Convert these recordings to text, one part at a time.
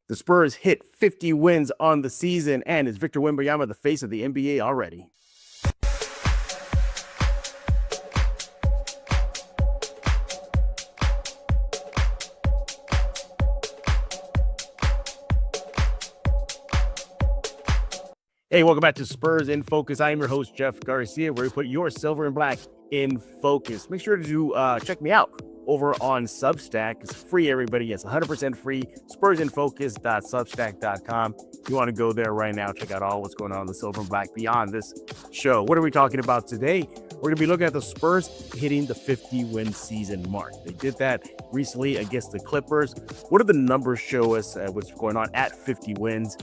The Spurs hit 50 wins on the season, and is Victor Wembanyama the face of the NBA already? Hey, welcome back to Spurs in Focus. I am your host, Jeff Garcia, where we put your silver and black in focus. Make sure to check me out over on Substack. It's free, everybody. It's 100% free. Spursinfocus.substack.com. If you want to go there right now, check out all what's going on in the silver and black beyond this show. What are we talking about today? We're going to be looking at the Spurs hitting the 50-win season mark. They did that recently against the Clippers. What do the numbers show us what's going on at 50 wins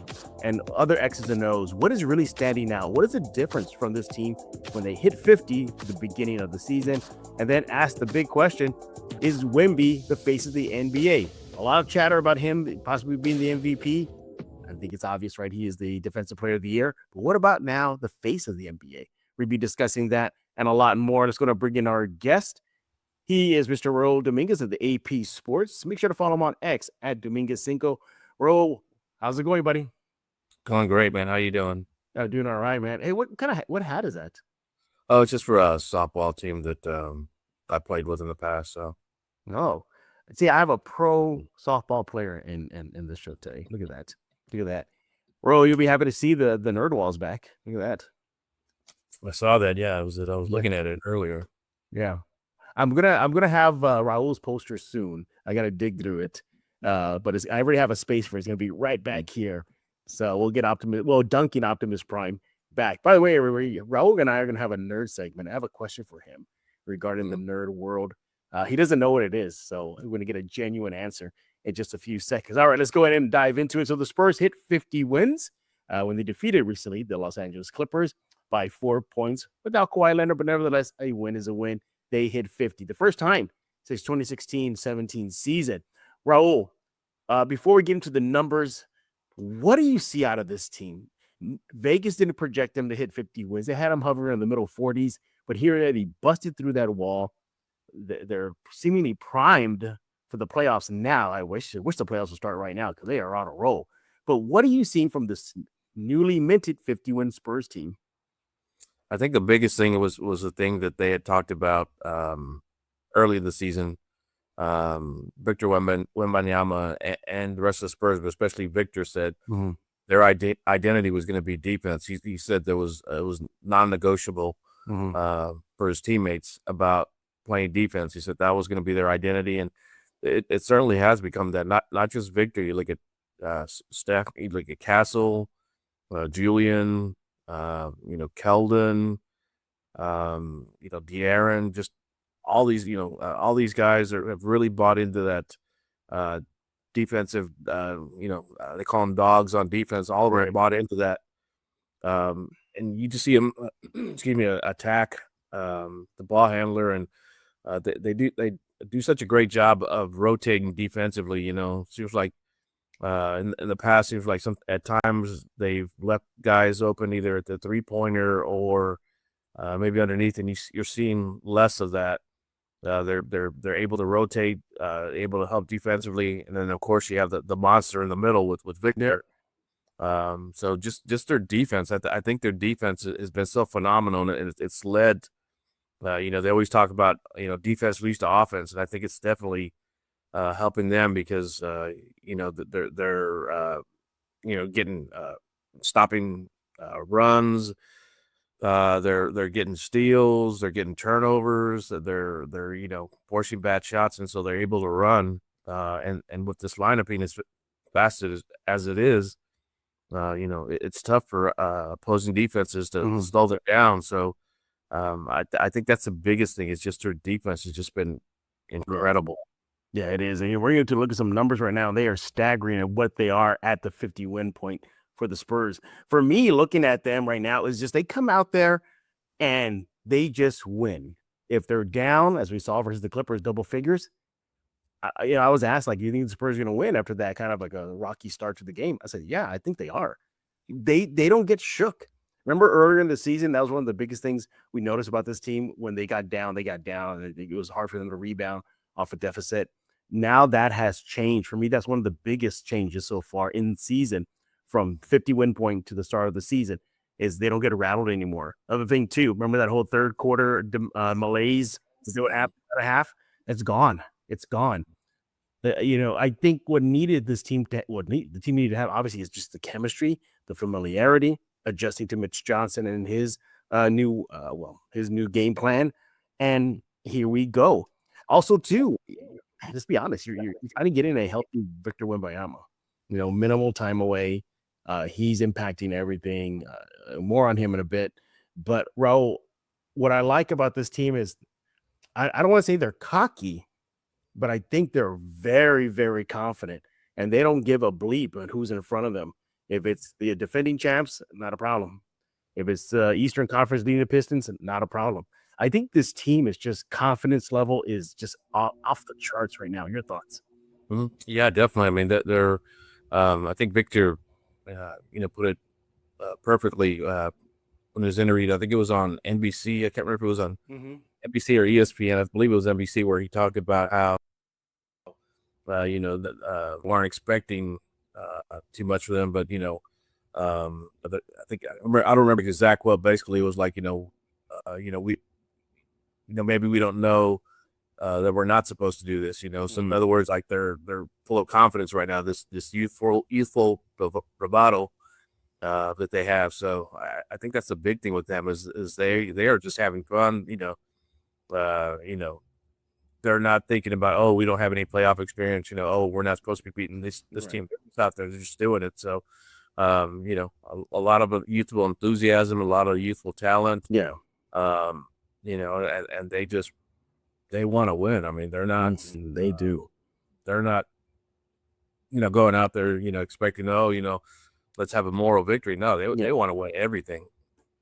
and other X's and O's? What is really standing out? What is the difference from this team when they hit 50 to the beginning of the season? And then ask the big question, is Wemby the face of the NBA? A lot of chatter about him possibly being the MVP. I think it's obvious, right? He is the Defensive Player of the Year. But what about now the face of the NBA? We'll be discussing that and a lot more. Let's go to bring in our guest. He is Mr. Raul Dominguez of the AP Sports. Make sure to follow him on X at Dominguez5. Raul, how's it going, buddy? Going great, man. How you doing? Doing all right, man. Hey, what hat is that? Oh, it's just for a softball team that I played with in the past. So, no, see, I have a pro softball player in this show today. Look at that. Look at that. Raul, you'll be happy to see the nerd walls back. Look at that. I saw that. Yeah, I was looking at it earlier. Yeah, I'm gonna have Raul's poster soon. I gotta dig through it, but I already have a space for it. It's gonna be right back here. So we'll get dunking Optimus Prime back. By the way, everybody, Raul and I are gonna have a nerd segment. I have a question for him regarding the nerd world. He doesn't know what it is, so we're gonna get a genuine answer in just a few seconds. All right, let's go ahead and dive into it. So the Spurs hit 50 wins when they defeated recently the Los Angeles Clippers by 4 points without Kawhi Leonard, but nevertheless, a win is a win. They hit 50, the first time since 2016-17 season. Raul, before we get into the numbers, what do you see out of this team? Vegas didn't project them to hit 50 wins. They had them hovering in the middle 40s, but here they busted through that wall. They're seemingly primed for the playoffs now. I wish the playoffs would start right now because they are on a roll. But what are you seeing from this newly minted 50-win Spurs team? I think the biggest thing was the thing that they had talked about early in the season. Victor Wembanyama and the rest of the Spurs, but especially Victor, said their identity was going to be defense. He said it was non-negotiable for his teammates about playing defense. He said that was going to be their identity, and it certainly has become that. Not just Victor. You look at Steph, you look at Castle, Julian, Keldon, De'Aaron, just all these guys have really bought into that defensive, they call them dogs on defense. All of them bought into that. And you just see them, attack the ball handler, and they do such a great job of rotating defensively. Seems like in the past, seems like at times they've left guys open either at the 3-pointer or maybe underneath, and you're seeing less of that. They're able to rotate, able to help defensively, and then of course you have the monster in the middle with Victor. So just their defense, I think their defense has been so phenomenal, and it's led. They always talk about defense leads to offense, and I think it's definitely helping them because they're getting stopping runs. They're getting steals, they're getting turnovers, they're forcing bad shots, and so they're able to run. And with this lineup being as fast as it is, it's tough for opposing defenses to slow them down. So I think that's the biggest thing. Is just their defense has just been incredible. Yeah, it is. And we're going to look at some numbers right now. They are staggering at what they are at the 50-win point for the Spurs. For me, looking at them right now is just they come out there and they just win. If they're down, as we saw versus the Clippers, double figures, I was asked, do you think the Spurs are going to win after that kind of like a rocky start to the game? I said, yeah, I think they are. They don't get shook. Remember earlier in the season, that was one of the biggest things we noticed about this team. When they got down, and it was hard for them to rebound off a deficit. Now that has changed. For me, that's one of the biggest changes so far in season from 50 win point to the start of the season is they don't get rattled anymore. Other thing too, remember that whole third quarter malaise to do it at a half? It's gone. It's gone. I think what needed this team to the team needed to have obviously is just the chemistry, the familiarity, adjusting to Mitch Johnson and his his new game plan, and here we go. Also, too, let's be honest, you're kind of getting a healthy Victor Wembanyama. Minimal time away. He's impacting everything. More on him in a bit, but Raul, what I like about this team is I don't want to say they're cocky, but I think they're very, very confident, and they don't give a bleep on who's in front of them. If it's the defending champs, not a problem. If it's Eastern Conference leading the Pistons, not a problem. I think this team is just confidence level is just off the charts right now. Your thoughts? Mm-hmm. Yeah, definitely. I mean, they're. I think Victor, put it perfectly when his interview. I think it was on NBC. I can't remember if it was on NBC or ESPN. I believe it was NBC, where he talked about how weren't expecting too much for them, but I think I don't remember exact quote. Basically, it was like we maybe we don't know that we're not supposed to do this. So in other words, like they're full of confidence right now. This youthful bravado that they have. So I think that's the big thing with them is they are just having fun. They're not thinking about, oh, we don't have any playoff experience. Oh, we're not supposed to be beating this team out there. They're just doing it. So, a lot of youthful enthusiasm, a lot of youthful talent. Yeah. And they want to win. I mean, they're not. They do. They're not. Going out there, expecting, let's have a moral victory. No, they want to win everything.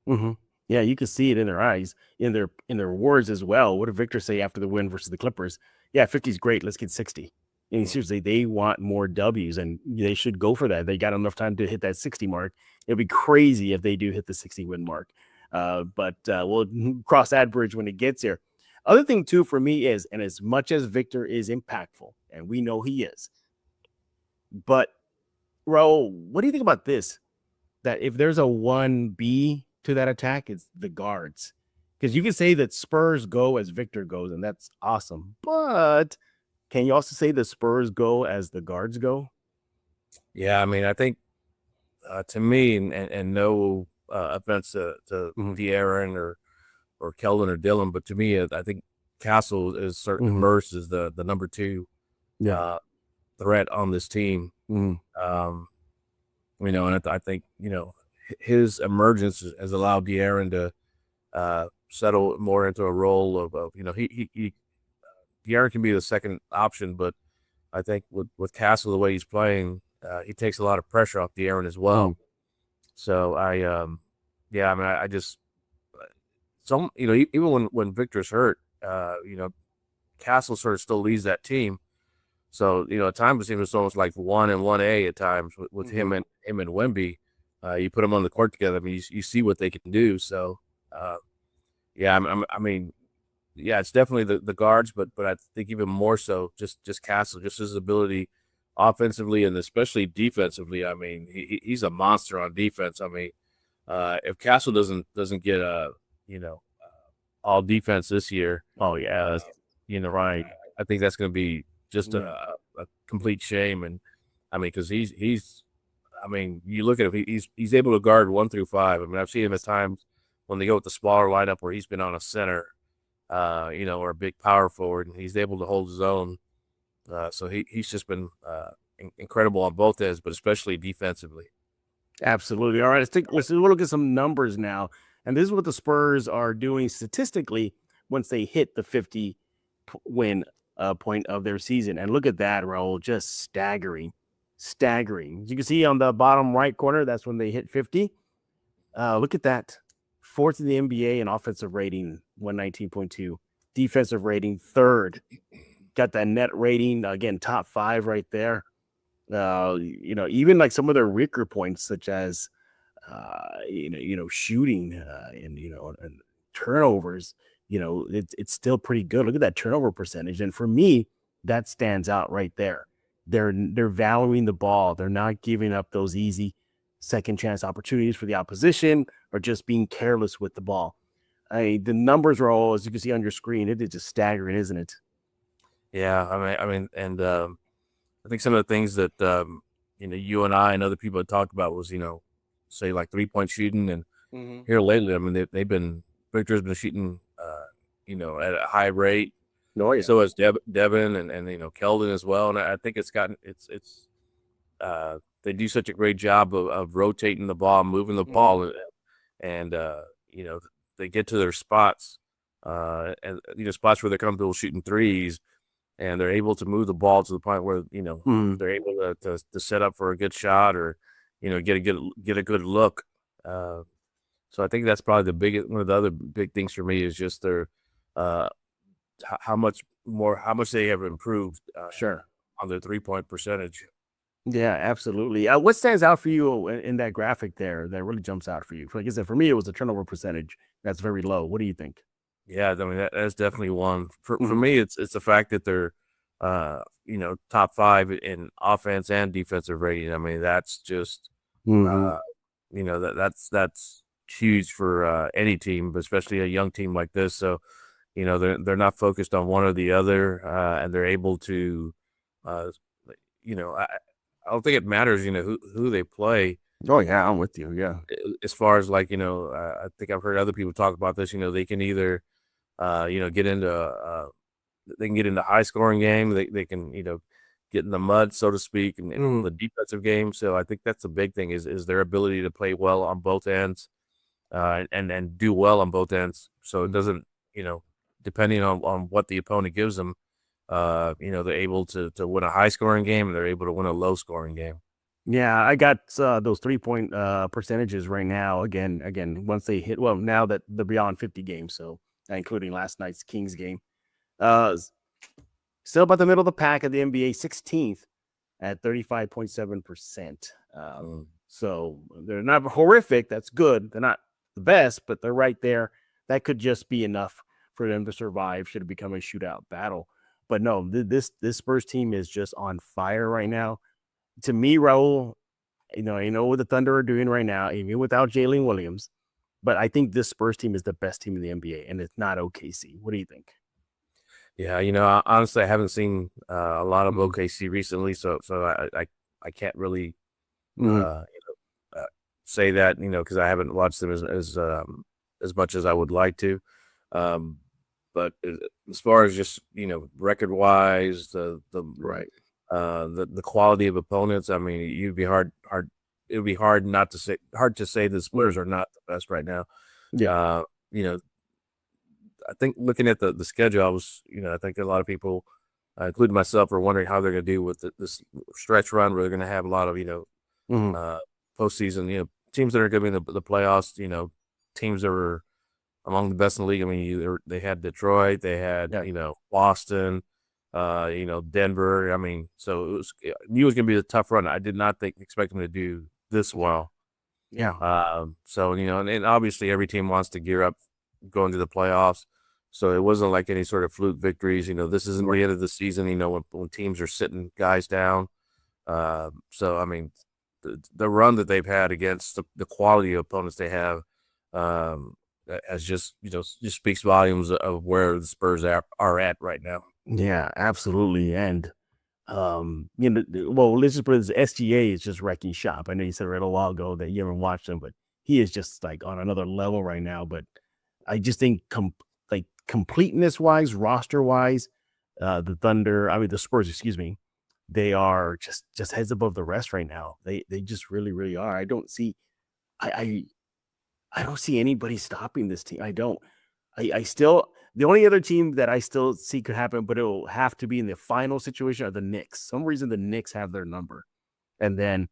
Mm-hmm. Yeah, you can see it in their eyes, in their words as well. What did Victor say after the win versus the Clippers? Yeah, 50 is great. Let's get 60. And seriously, they want more W's, and they should go for that. They got enough time to hit that 60 mark. It'd be crazy if they do hit the 60 win mark. But we'll cross that bridge when it gets here. Other thing too for me is, and as much as Victor is impactful, and we know he is, but Raul, what do you think about this? That if there's a 1B to that attack, it's the guards. Because you can say that Spurs go as Victor goes, and that's awesome. But can you also say the Spurs go as the guards go? Yeah, I mean, I think to me, and no offense to De'Aaron or Keldon or Dillon, but to me, I think Castle is certainly emerged as the number 2 threat on this team. And I think his emergence has allowed De'Aaron to settle more into a role of De'Aaron can be the second option, but I think with Castle the way he's playing, he takes a lot of pressure off De'Aaron as well. So I just even when Victor's hurt, Castle sort of still leads that team. So at times it seems almost like 1 and 1A at times with him and Wemby. You put them on the court together. I mean, you see what they can do. So, it's definitely the guards, but I think even more so just Castle, just his ability offensively and especially defensively. I mean, he's a monster on defense. I mean, if Castle doesn't get all defense this year, right. I think that's going to be just a complete shame. And I mean, because he's. I mean, you look at him; he's able to guard 1 through 5. I mean, I've seen him at times when they go with the smaller lineup where he's been on a center, or a big power forward, and he's able to hold his own. So he's just been incredible on both ends, but especially defensively. Absolutely. All right, let's look at some numbers now, and this is what the Spurs are doing statistically once they hit the 50 win point of their season. And look at that, Raul, just staggering. You can see on the bottom right corner, that's when they hit 50. Look at that. 4th in the NBA in offensive rating, 119.2. Defensive rating, 3rd. Got that net rating, again, top 5 right there. Even like some of their weaker points, such as, shooting and turnovers, it's still pretty good. Look at that turnover percentage. And for me, that stands out right there. They're valuing the ball. They're not giving up those easy second chance opportunities for the opposition or just being careless with the ball. The numbers are all, as you can see on your screen, it is just staggering, isn't it? Yeah, and I think some of the things that you and I and other people had talked about was say like 3-point shooting, and here lately, I mean Victor's been shooting at a high rate. Oh yeah. So has Devin and Keldon as well, and I think it's they do such a great job of rotating the ball, moving the ball, and they get to their spots, and spots where they're comfortable shooting threes, and they're able to move the ball to the point where they're able to set up for a good shot or get a good look. So I think that's probably one of the other big things for me is just their how much they have improved Sure. on their 3-point percentage. Yeah, absolutely. What stands out for you in that graphic there that really jumps out for you? Like I said, for me, it was the turnover percentage. That's very low. What do you think? Yeah, I mean that's definitely one. For me, it's the fact that they're top 5 in offense and defensive rating. I mean that's just that's huge for any team, but especially a young team like this. So they're not focused on one or the other, and they're able to I don't think it matters who they play. Oh yeah, I'm with you. Yeah. As far as like I think I've heard other people talk about this. They can either get into they can get into high scoring game. They can get in the mud, so to speak, in the defensive game. So I think that's a big thing is their ability to play well on both ends, and do well on both ends. So it doesn't depending on what the opponent gives them, they're able to win a high scoring game and they're able to win a low scoring game. Yeah, I got those 3-point percentages right now. Again, once they hit, well, now that they're beyond 50 games, so including last night's Kings game. Still about the middle of the pack of the NBA, 16th at 35.7%. So they're not horrific. That's good. They're not the best, but they're right there. That could just be enough for them to survive should it become a shootout battle. But no, this Spurs team is just on fire right now. To me, Raul, I know what the Thunder are doing right now, even without Jalen Williams. But I think this Spurs team is the best team in the NBA, and it's not OKC. What do you think? Yeah, honestly, I haven't seen a lot of OKC recently, so I can't really say that because I haven't watched them as much as I would like to. But as far as just record wise, the quality of opponents, I mean, it would be hard to say the Spurs are not the best right now. Yeah. I think looking at the schedule, I think a lot of people, including myself, are wondering how they're going to do with this stretch run where they're going to have a lot of postseason teams that are going to be in the playoffs. Teams that were among the best in the league. I mean, they had Detroit, they had Boston, Denver. I mean, so it was going to be a tough run. I did not expect them to do this well. Yeah. So and obviously every team wants to gear up going to the playoffs. So it wasn't like any sort of fluke victories. This isn't the end of the season. When teams are sitting guys down. So I mean, the run that they've had against the quality of opponents they have, as just speaks volumes of where the Spurs are at right now. Yeah, absolutely. And well, let's just put it as SGA is just wrecking shop. I know you said it a while ago that you haven't watched him, but he is just like on another level right now. But I just think completeness wise, roster wise, the Spurs, excuse me, they are just heads above the rest right now. They just really, really are. I don't see anybody stopping this team. I still, the only other team that I still see could happen, but it will have to be in the final situation are the Knicks. Some reason the Knicks have their number. And then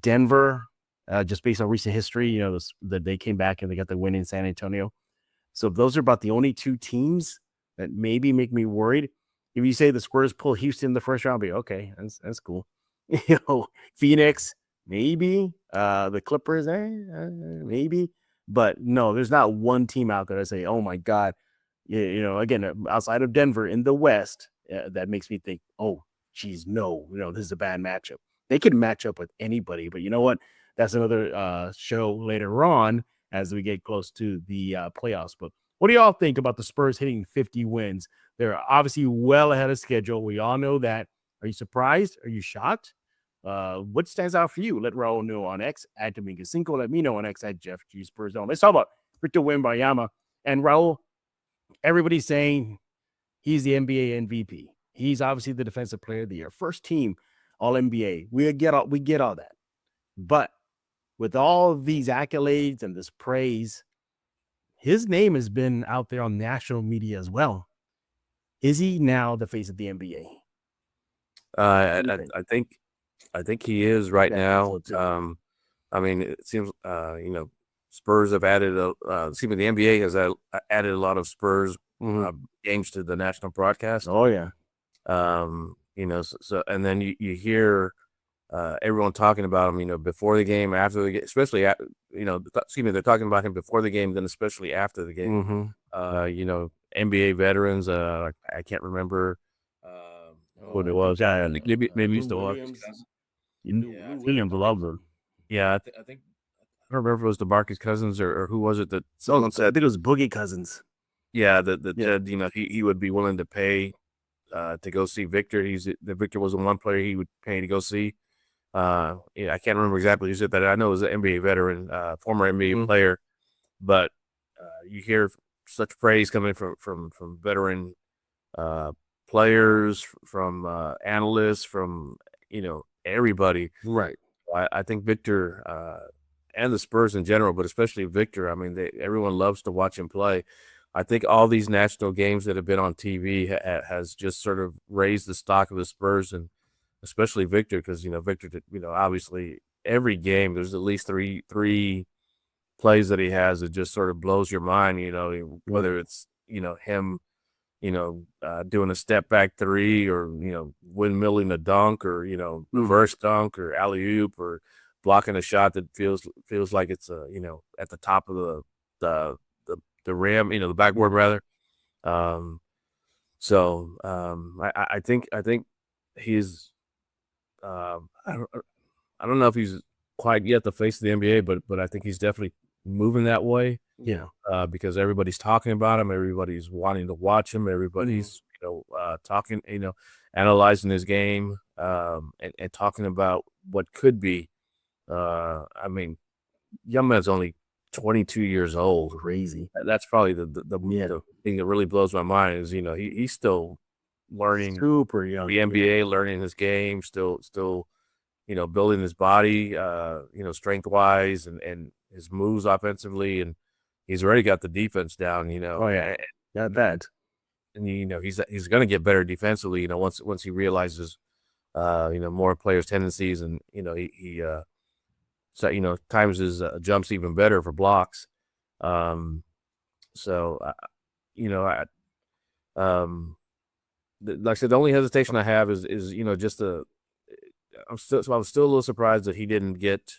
Denver, just based on recent history, that they came back and they got the win in San Antonio. So those are about the only two teams that maybe make me worried. If you say the Spurs pull Houston in the first round, I'll be okay. That's cool. Phoenix, maybe. The Clippers, maybe. But no, there's not one team out there that say, oh my God, again, outside of Denver in the West, that makes me think, oh, geez, no, this is a bad matchup. They could match up with anybody, but you know what? That's another show later on as we get close to the playoffs. But what do y'all think about the Spurs hitting 50 wins? They're obviously well ahead of schedule. We all know that. Are you surprised? Are you shocked? What stands out for you? Let Raul know on X at Dominguez5. Let me know on X at Jeff G Spurs Zone. Let's talk about Victor Wembanyama and Raul. Everybody's saying he's the NBA MVP. He's obviously the defensive player of the year, first team All NBA. We get all that, but with all of these accolades and this praise, his name has been out there on national media as well. Is he now the face of the NBA? I think he is right now. I mean, it seems Spurs have added the NBA has added a lot of Spurs games to the national broadcast. Oh yeah. So and then you hear everyone talking about him, before the game, after the game, especially they're talking about him before the game, then especially after the game. NBA veterans, I can't remember what it was. Maybe used to watch. Williams loves him. Yeah, I think I don't remember if it was DeMarcus Cousins or who was it that someone said. I think it was Boogie Cousins. Yeah, that said he would be willing to pay to go see Victor. Victor was the one player he would pay to go see. I can't remember exactly who said that. I know it was an NBA veteran, former NBA player, but you hear such praise coming from veteran players, from analysts, from everybody. Right. I think Victor and the Spurs in general, but especially Victor. I mean, everyone loves to watch him play. I think all these national games that have been on TV has just sort of raised the stock of the Spurs, and especially Victor, because Victor, obviously every game there's at least three plays that he has that just sort of blows your mind. Whether it's him, doing a step back three, or windmilling a dunk, or reverse dunk, or alley oop, or blocking a shot that feels like it's at the top of the rim, the backboard rather. I think he's I don't know if he's quite yet the face of the NBA, but I think he's definitely moving that way. Yeah. Because everybody's talking about him, everybody's wanting to watch him, everybody's talking, analyzing his game, and talking about what could be. I mean, young man's only 22 years old. Crazy. That's probably the thing that really blows my mind is he's still learning, super young, the NBA, learning his game, still building his body, strength wise, and his moves offensively, and he's already got the defense down. Oh yeah, not bad. And he's going to get better defensively. Once he realizes, more players' tendencies, and he times his jumps even better for blocks. Like I said, the only hesitation I have is just I was still a little surprised that he didn't get,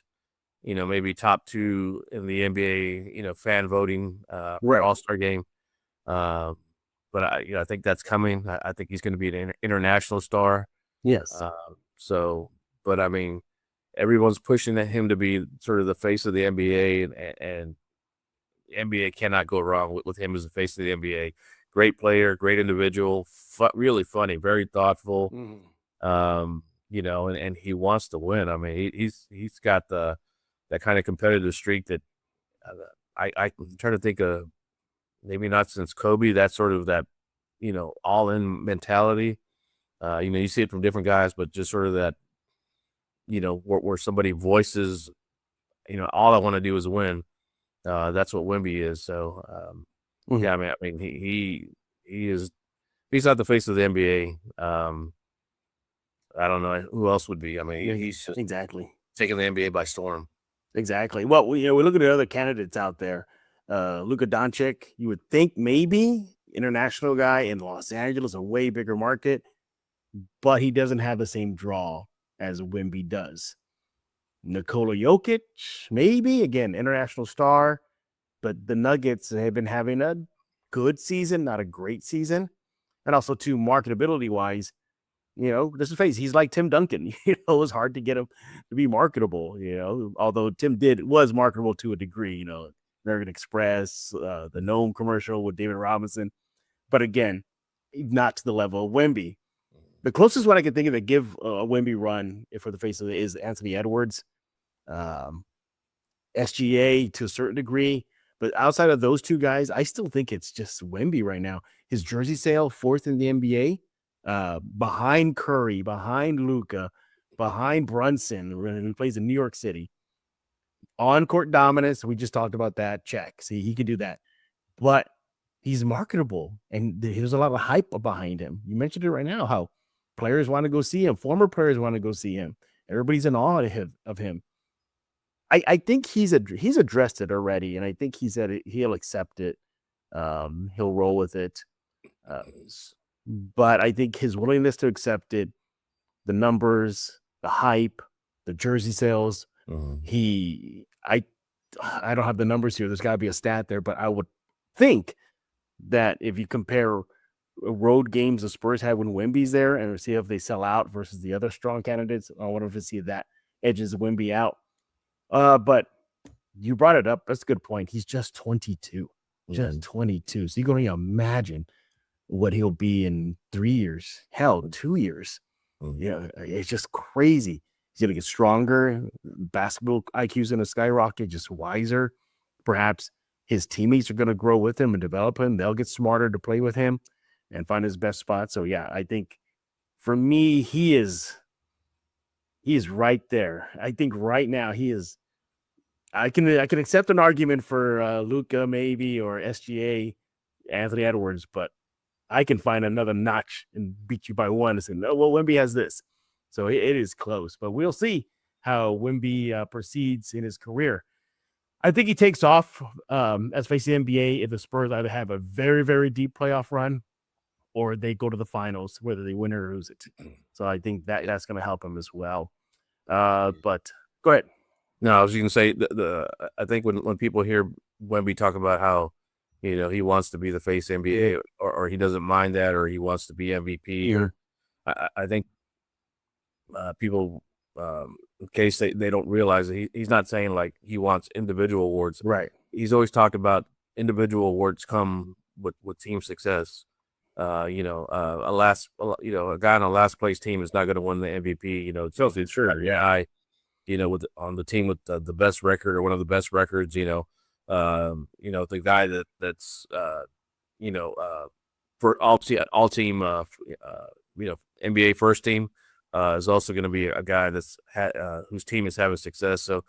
maybe top 2 in the NBA, fan voting All-Star game. But I think that's coming. I think he's going to be an international star. Yes. But I mean, everyone's pushing at him to be sort of the face of the NBA, and the NBA cannot go wrong with him as the face of the NBA. Great player, great individual, really funny, very thoughtful. And he wants to win. I mean, he's got that kind of competitive streak that I'm trying to think of, maybe not since Kobe. That sort of all in mentality. You see it from different guys, but just sort of that, where somebody voices, all I want to do is win. That's what Wemby is. So, yeah, I mean, he is. He's not the face of the NBA. I don't know who else would be. I mean, he's just exactly taking the NBA by storm. Exactly. Well, we look at the other candidates out there. Luka Doncic, you would think maybe international guy in Los Angeles, a way bigger market, but he doesn't have the same draw as Wemby does. Nikola Jokic, maybe, again, international star, but the Nuggets have been having a good season, not a great season. And also, too, marketability wise, let's face it, he's like Tim Duncan. It was hard to get him to be marketable, although Tim was marketable to a degree, American Express, the Gnome commercial with David Robinson. But again, not to the level of Wemby. The closest one I can think of to give a Wemby run for the face of it is Anthony Edwards, SGA to a certain degree. But outside of those two guys, I still think it's just Wemby right now. His jersey sale, 4th in the NBA, behind Curry, behind Luka, behind Brunson, who plays in New York City. On-court dominance, we just talked about that. Check. See, he can do that. But he's marketable, and there's a lot of hype behind him. You mentioned it right now, how players want to go see him. Former players want to go see him. Everybody's in awe of him. I think he's addressed it already, and I think he said he'll accept it. He'll roll with it. But I think his willingness to accept it, the numbers, the hype, the jersey sales, I don't have the numbers here. There's got to be a stat there, but I would think that if you compare road games the Spurs had when Wemby's there and see if they sell out versus the other strong candidates, I wonder if to see that edges Wemby out. But you brought it up. That's a good point. He's just 22. Just 22. So you can only imagine what he'll be in 3 years. Hell, 2 years. It's just crazy. He's going to get stronger. Basketball IQ's going to skyrocket, just wiser. Perhaps his teammates are going to grow with him and develop him. They'll get smarter to play with him and find his best spot. So, yeah, I think for me, he is right there. I think right now he is. I can accept an argument for Luka maybe or SGA, Anthony Edwards, but I can find another notch and beat you by one and say, no, well, Wemby has this. So it is close, but we'll see how Wemby proceeds in his career. I think he takes off as facing the NBA if the Spurs either have a very, very deep playoff run or they go to the finals, whether they win or lose it. So I think that's going to help him as well. But go ahead. No, I was going to say I think when people hear Wemby talk about how he wants to be the face NBA or he doesn't mind that or he wants to be MVP, or I think people in case they don't realize that he's not saying like he wants individual awards. Right. He's always talked about individual awards come with team success. A guy on a last place team is not going to win the MVP. So sure, yeah. On the team with the best record or one of the best records, the guy that's for all team, NBA first team is also going to be a guy that's whose team is having success. So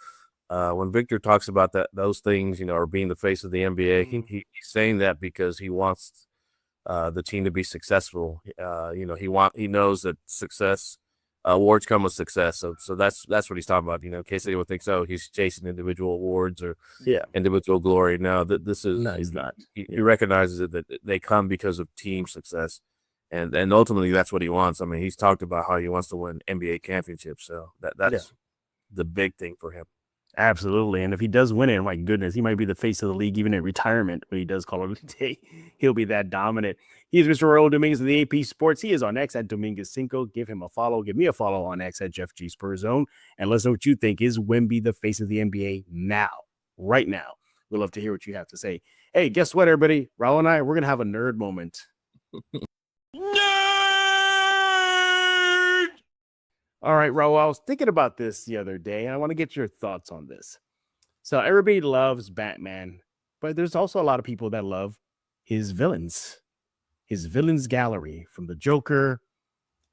when Victor talks about those things, or being the face of the NBA, he's saying that because he wants the team to be successful. He knows that success. Awards come with success, so that's what he's talking about. In case anyone thinks, he's chasing individual awards or individual glory. No, this is no, he's not. He recognizes that they come because of team success, and ultimately that's what he wants. I mean, he's talked about how he wants to win NBA championships, so that's the big thing for him. Absolutely, and if he does win it, my goodness, he might be the face of the league even in retirement when he does call it a day. He'll be that dominant. He is Mr. Raul Dominguez of the AP Sports. He is on X at Dominguez5. Give him a follow. Give me a follow on X at Jeff G Spurs Zone. And let us know what you think. Is Wemby the face of the NBA now? Right now. We'd love to hear what you have to say. Hey, guess what, everybody? Raul and I, we're going to have a nerd moment. All right, Raul, I was thinking about this the other day, and I want to get your thoughts on this. So everybody loves Batman, but there's also a lot of people that love his villains gallery, from the Joker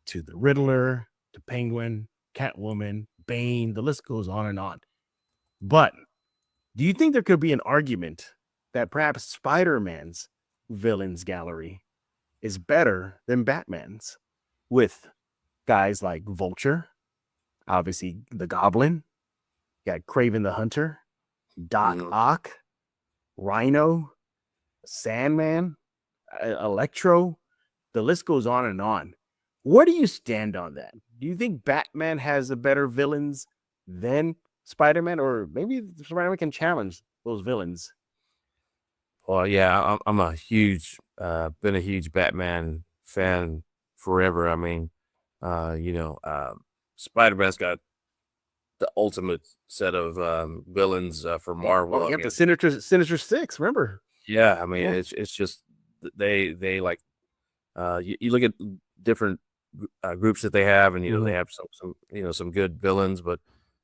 to the Riddler to Penguin, Catwoman, Bane, the list goes on and on. But do you think there could be an argument that perhaps Spider-Man's villains gallery is better than Batman's, with guys like Vulture, obviously the Goblin, you got Kraven the Hunter, Doc Ock, Rhino, Sandman, Electro, the list goes on and on. Where do you stand on that? Do you think Batman has a better villains than Spider-Man, or maybe Spider-Man can challenge those villains? Well, yeah, I'm a huge, been a huge Batman fan forever. I mean, Spider-Man's got the ultimate set of villains for Marvel. Oh, you have the Sinister Six, remember? Yeah, I mean, it's just they like you look at different groups that they have, and they have some good villains, but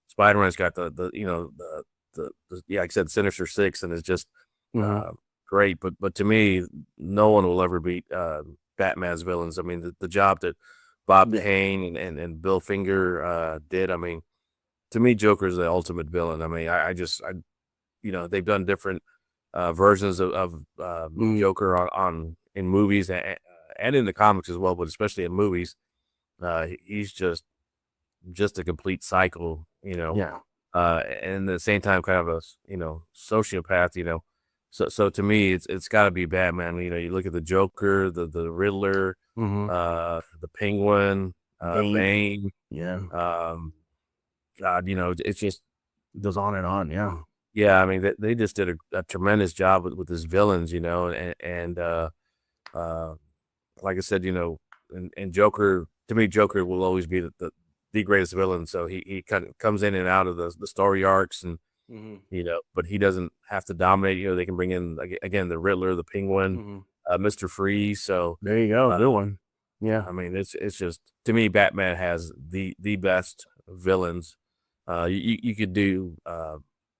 Spider-Man's got the like I said, Sinister Six, and it's just great. But to me, no one will ever beat Batman's villains. I mean, the job that Bob Kane and Bill Finger did. I mean, to me, Joker is the ultimate villain. I mean, I they've done different versions of Joker in movies and in the comics as well, but especially in movies, he's just a complete cycle, and at the same time, kind of a sociopath, So to me, it's got to be Batman. You look at the Joker, the Riddler, the Penguin, Bane. God, it's just goes on and on. Yeah. Yeah, I mean, they just did a tremendous job with his villains, and like I said, and Joker, to me, Joker will always be the greatest villain. So he kind of comes in and out of the story arcs, and but he doesn't have to dominate. They can bring in again the Riddler, the Penguin, Mr. Freeze. So there you go, good one. Yeah, I mean, it's just, to me, Batman has the best villains. You could do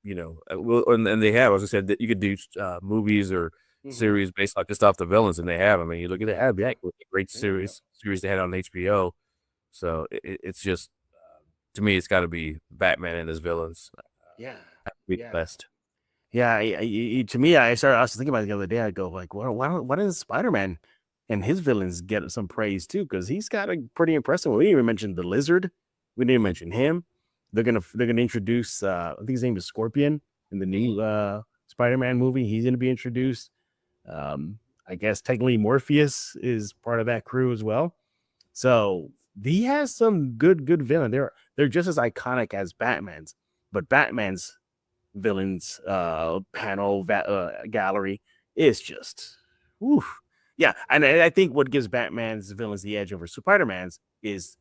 and they have, as I said, that you could do movies or series based like just off the villains, and they have. I mean, you look at great series they had on HBO. So it's just to me, it's got to be Batman and his villains. Yeah, be the best. Yeah, to me, I was thinking about it the other day. I go like, why does Spider-Man and his villains get some praise too? Because he's got a pretty impressive. We didn't even mention the Lizard. We didn't mention him. They're gonna introduce. I think his name is Scorpion in the new Spider-Man movie. He's gonna be introduced. I guess technically Morpheus is part of that crew as well. So he has some good villain. They're just as iconic as Batman's, but Batman's villains gallery is just yeah. And I think what gives Batman's villains the edge over Spider-Man's is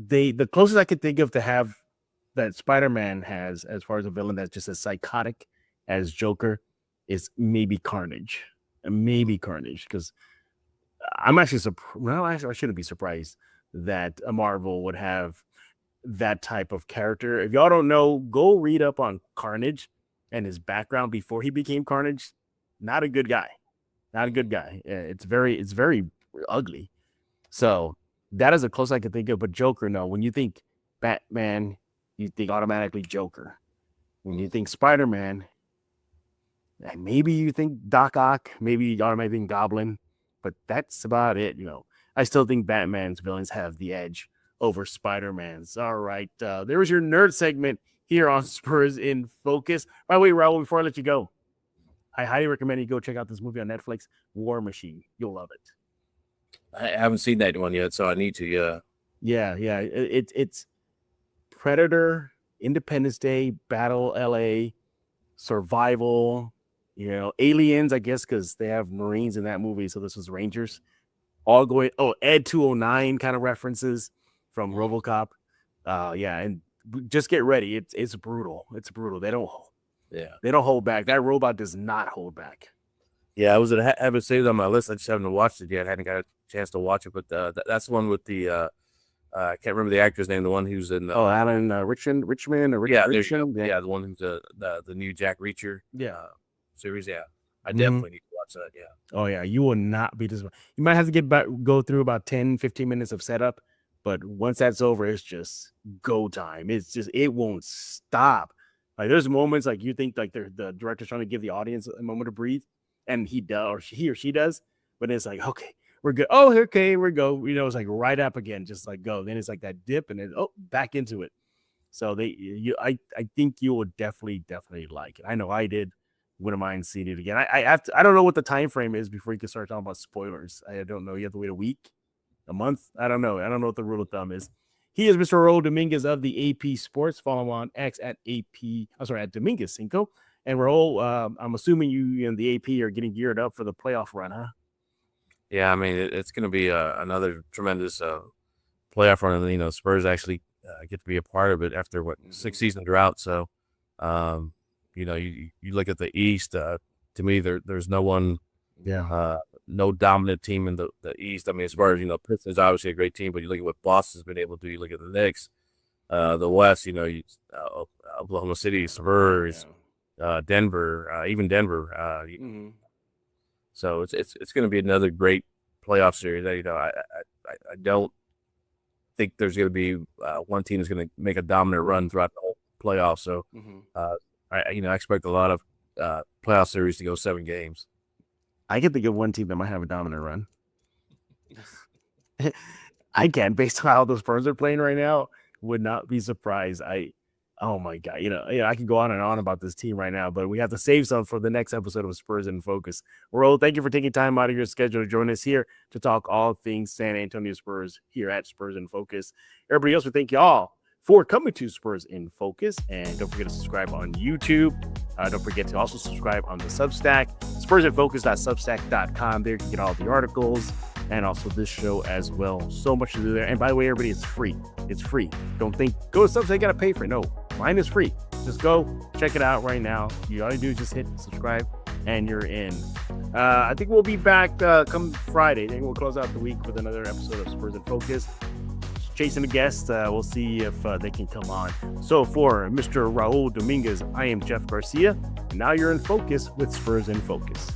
the closest I could think of to have that Spider-Man has as far as a villain that's just as psychotic as Joker is maybe Carnage. Because I'm actually surprised. I shouldn't be surprised that a Marvel would have that type of character. If y'all don't know, go read up on Carnage and his background before he became Carnage. Not a good guy. It's very ugly. So that is the closest I could think of. But Joker, no. When you think Batman, you think automatically Joker. When you think Spider-Man, maybe you think Doc Ock, maybe you automatically think Goblin, but that's about it. I still think Batman's villains have the edge over Spider-Man's. All right. There was your nerd segment here on Spurs in Focus. By the way, Raul, before I let you go, I highly recommend you go check out this movie on Netflix, War Machine. You'll love it. I haven't seen that one yet, so I need to. Yeah. It's Predator, Independence Day, Battle LA, survival, aliens, I guess, because they have Marines in that movie. So this was Rangers. All going, Ed 209 kind of references from RoboCop. And just get ready. It's brutal. They don't hold back. That robot does not hold back. Yeah, I haven't saved it on my list. I just haven't watched it yet. I hadn't got a chance to watch it, but that's the one with the I can't remember the actor's name. The one who's in Alan Richmond or Richmond. The one who's the new Jack Reacher series. Yeah, I definitely need to watch that. Yeah. Oh yeah, you will not be disappointed. You might have to go through about 10-15 minutes of setup, but once that's over, it's just go time. It won't stop. Like there's moments like you think like the director's trying to give the audience a moment to breathe, and he or she does, but it's like, okay, we're good. Oh, okay, we go. It's like right up again, just like go. Then it's like that dip, and then back into it. So I think you will definitely like it. I know I did. Wouldn't mind seeing it again. I don't know what the time frame is before you can start talking about spoilers. I don't know. You have to wait a week, a month. I don't know. I don't know what the rule of thumb is. He is Mr. Raul Dominguez of the AP Sports. Follow him on X at Dominguez Cinco. And Raul, I'm assuming you and the AP are getting geared up for the playoff run, huh? Yeah, I mean, it's going to be another tremendous playoff run, and Spurs actually get to be a part of it after what 6 season drought. So, you look at the East. To me, there's no one, no dominant team in the East. I mean, as far as Pistons obviously a great team, but you look at what Boston's been able to do. You look at the Knicks, the West. Oklahoma City, Spurs, Denver, even Denver. So it's going to be another great playoff series. I don't think there's going to be one team that's going to make a dominant run throughout the whole playoff. So I expect a lot of playoff series to go 7 games. I can think of one team that might have a dominant run. I can, based on how the Spurs are playing right now, would not be surprised. Oh my God, I can go on and on about this team right now, but we have to save some for the next episode of Spurs in Focus. Raul, thank you for taking time out of your schedule to join us here to talk all things San Antonio Spurs here at Spurs in Focus. Everybody else, we thank you all for coming to Spurs in Focus, and don't forget to subscribe on YouTube. Don't forget to also subscribe on the Substack, spursinfocus.substack.com. There you can get all the articles and also this show as well. So much to do there. And by the way, everybody, it's free. It's free. Don't think, go to Substack, you got to pay for it. No, mine is free. Just go check it out right now. You all you do is just hit subscribe and you're in. I think we'll be back come Friday. Then we'll close out the week with another episode of Spurs in Focus. Chasing a guest. We'll see if they can come on. So for Mr. Raul Dominguez, I am Jeff Garcia. And now you're in Focus with Spurs in Focus.